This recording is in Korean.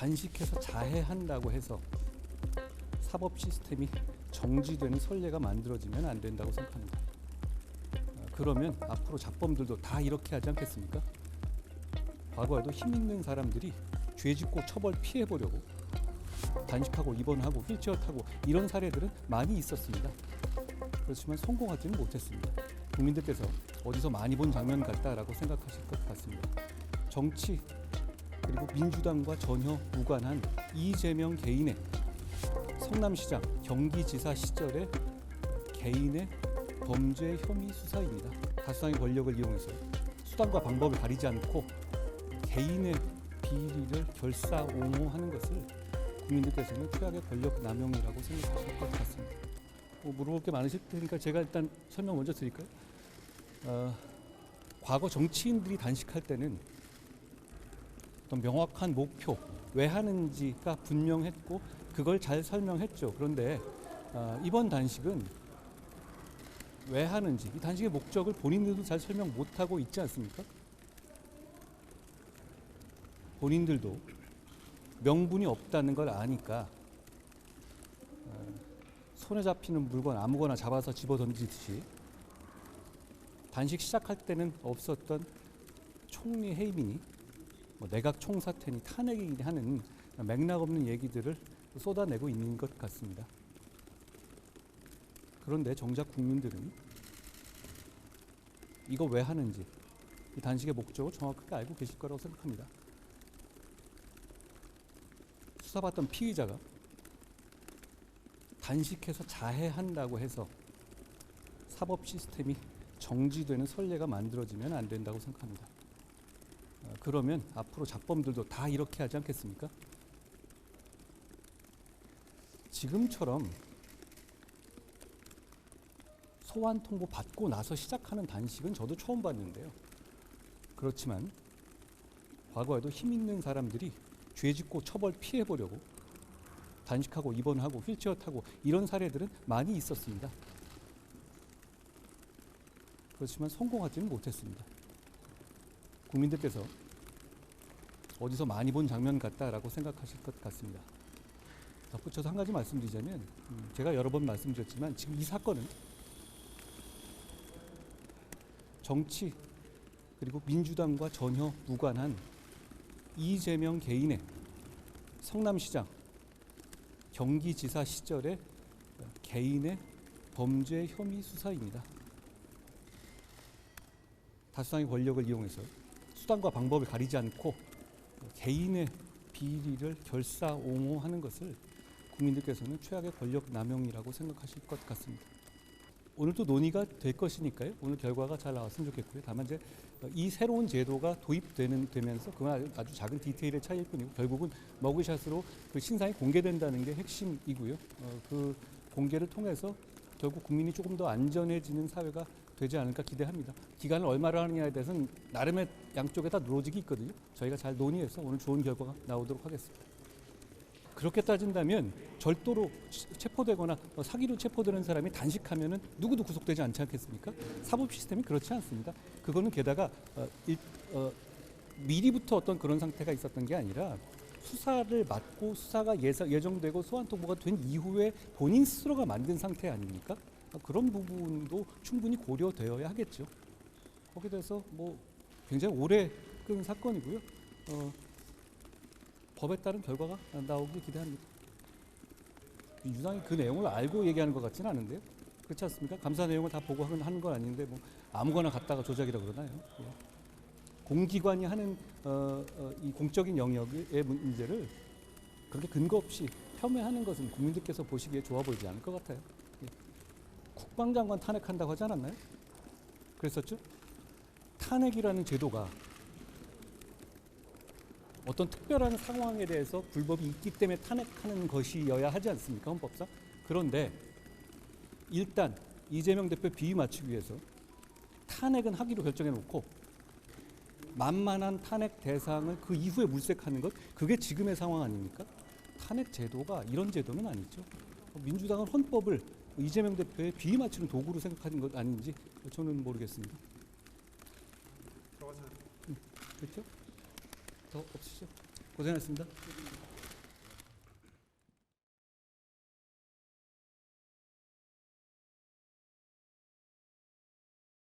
단식해서 자해한다고 해서 사법 시스템이 정지되는 선례가 만들어지면 안 된다고 생각합니다. 그러면 앞으로 잡범들도 다 이렇게 하지 않겠습니까? 과거에도 힘 있는 사람들이 죄 짓고 처벌 피해 보려고 단식하고 입원하고 휠체어 타고 이런 사례들은 많이 있었습니다. 그렇지만 성공하지는 못했습니다. 국민들께서 어디서 많이 본 장면 같다라고 생각하실 것 같습니다. 정치 그리고 민주당과 전혀 무관한 이재명 개인의 성남시장, 경기지사 시절의 개인의 범죄 혐의 수사입니다. 다수당의 권력을 이용해서 수단과 방법을 가리지 않고 개인의 비리를 결사옹호하는 것을 국민들께서는 최악의 권력 남용이라고 생각하실 것 같습니다. 물어볼 게 많으실 테니까 제가 일단 설명 먼저 드릴까요? 과거 정치인들이 단식할 때는 어떤 명확한 목표, 왜 하는지가 분명했고 그걸 잘 설명했죠. 그런데 이번 단식은 왜 하는지, 이 단식의 목적을 본인들도 잘 설명 못하고 있지 않습니까? 본인들도 명분이 없다는 걸 아니까 손에 잡히는 물건 아무거나 잡아서 집어 던지듯이 단식 시작할 때는 없었던 총리 해임이니 내각 총사퇴니 탄핵이니 하는 맥락 없는 얘기들을 쏟아내고 있는 것 같습니다. 그런데 정작 국민들은 이거 왜 하는지 이 단식의 목적을 정확하게 알고 계실 거라고 생각합니다. 수사받던 피의자가 단식해서 자해한다고 해서 사법 시스템이 정지되는 선례가 만들어지면 안 된다고 생각합니다. 그러면 앞으로 잡범들도 다 이렇게 하지 않겠습니까? 지금처럼 소환 통보 받고 나서 시작하는 단식은 저도 처음 봤는데요. 그렇지만 과거에도 힘 있는 사람들이 죄 짓고 처벌 피해 보려고 단식하고 입원하고 휠체어 타고 이런 사례들은 많이 있었습니다. 그렇지만 성공하지는 못했습니다. 국민들께서 어디서 많이 본 장면 같다라고 생각하실 것 같습니다. 덧붙여서 한 가지 말씀드리자면 제가 여러 번 말씀드렸지만 지금 이 사건은 정치 그리고 민주당과 전혀 무관한 이재명 개인의 성남시장, 경기지사 시절의 개인의 범죄 혐의 수사입니다. 다수당의 권력을 이용해서 수단과 방법을 가리지 않고 개인의 비리를 결사옹호하는 것을 국민들께서는 최악의 권력 남용이라고 생각하실 것 같습니다. 오늘도 논의가 될 것이니까요. 오늘 결과가 잘 나왔으면 좋겠고요. 다만 이제 이 새로운 제도가 도입되면서 그건 아주 작은 디테일의 차이일 뿐이고 결국은 머그샷으로 그 신상이 공개된다는 게 핵심이고요. 그 공개를 통해서 결국 국민이 조금 더 안전해지는 사회가 되지 않을까 기대합니다. 기간을 얼마를 하느냐에 대해서는 나름의 양쪽에 다 누러지기 있거든요. 저희가 잘 논의해서 오늘 좋은 결과가 나오도록 하겠습니다. 그렇게 따진다면 절도로 체포되거나 사기로 체포되는 사람이 단식하면은 누구도 구속되지 않지 않겠습니까? 사법 시스템이 그렇지 않습니다. 그거는 게다가 미리부터 어떤 그런 상태가 있었던 게 아니라 수사를 맡고 수사가 예정되고 소환 통보가 된 이후에 본인 스스로가 만든 상태 아닙니까? 그런 부분도 충분히 고려되어야 하겠죠. 거기에 대해서 굉장히 오래 끈 사건이고요. 법에 따른 결과가 나오길 기대합니다. 유당이 그 내용을 알고 얘기하는 것 같지는 않은데요. 그렇지 않습니까? 감사 내용을 다 보고 하는 건 아닌데 아무거나 갖다가 조작이라고 그러나요? 예. 공기관이 하는 이 공적인 영역의 문제를 그렇게 근거 없이 폄훼하는 것은 국민들께서 보시기에 좋아 보이지 않을 것 같아요. 예. 국방장관 탄핵한다고 하지 않았나요? 그랬었죠? 탄핵이라는 제도가 어떤 특별한 상황에 대해서 불법이 있기 때문에 탄핵하는 것이어야 하지 않습니까? 헌법상. 그런데 일단 이재명 대표 비위 맞추기 위해서 탄핵은 하기로 결정해놓고 만만한 탄핵 대상을 그 이후에 물색하는 것, 그게 지금의 상황 아닙니까? 탄핵 제도가 이런 제도는 아니죠. 민주당은 헌법을 이재명 대표의 비위 맞추는 도구로 생각하는 것 아닌지 저는 모르겠습니다. 들어가세요. 그렇죠? 더 없으시죠? 고생하셨습니다.